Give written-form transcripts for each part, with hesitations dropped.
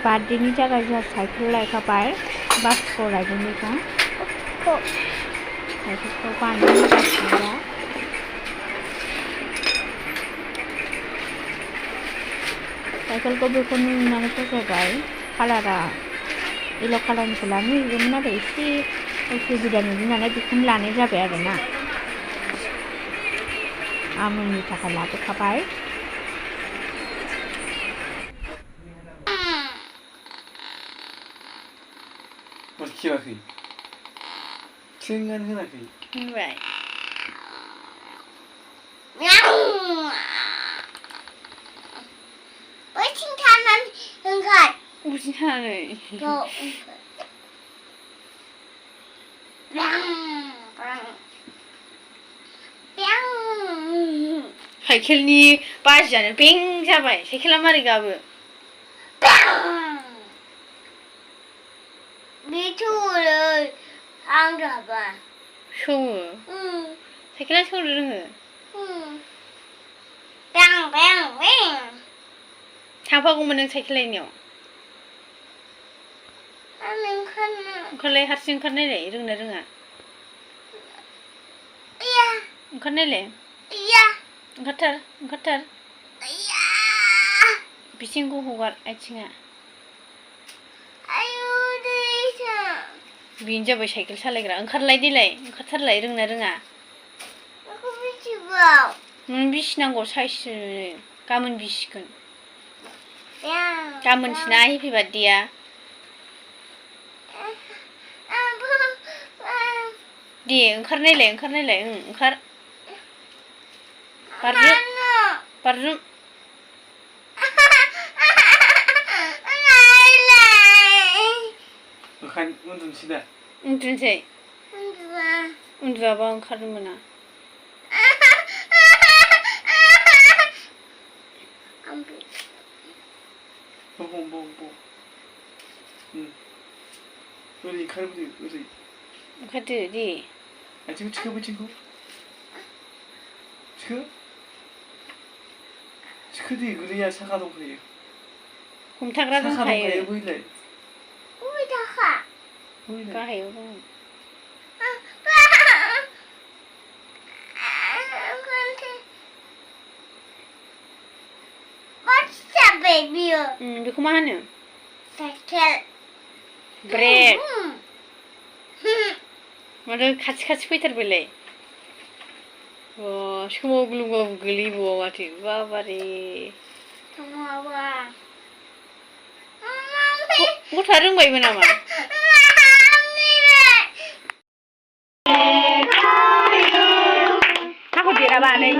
बार्थडेनि थाखाय जोंहा साइकेल लायखाबाय बासखौ लायगोन बेखौ साइकेलखौ बानायगासिनो दा साइकेलखौ बेखौनो नुनानै फसायबाय कालारा येल्ल' कालारनिखौ लानो नागिरदोंमोन आरो एसे उसुबिदा नुदों नालाय बेखौनो लानाय जाबाय आरोना आमुलनि थाखाय लाबोखाबाय खियाखै थोंगानो होनाखै होनबाय बैथिं थानानै ओंखार बबेथिं थानानै साइकेलनि बाजियानो बें जाबाय साइकेला मारै गाबो आं गाबा सौवो साइकेला सौनो रोङो थांफागौमोन नों साइकेल लायनायाव ओंखारलाय हारसिं ओंखारनायलाय रोंना रोङा ओंखारनायलाय ओंखारथार बिथिंखौ हगार आथिङा बेनो जाबाय साइकेल सालायग्रा ओंखारलाय देलाय ओंखारथारलाय रोंना रोङा नों बिसिनांगौ साइसनो गाबोन बिसिगोन गाबोनसोना हेपि बार्थडेआ दे ओंखारनायलाय ओंखार बारजुम उन्दुनोसै दा उन्दुनोसै उन्दुआबा ओंखारनो मोना ओरै ओंखारबोदो ओरै ओंखारदो दे आथिंखौ थिखो बैथिंखौ थिखो दे गोलैया साखा दंखायो हमथाग्रा दंखायो बैलाय गाहायाव दं बेखौ मा होनो साइकेल ब्रेड माथो खाथि फैथारबायलाय सोमावग्लुंबाबो गोलैबावा माथो बाबारे गथ'आ रोंबायबो नामा हाखौ देराबा नै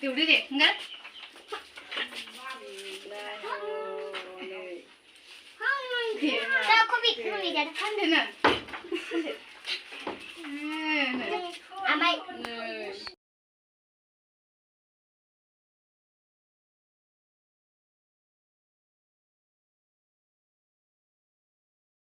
Tiểu đi để ngất. Sao có bị không bị đánh? Không thế nào.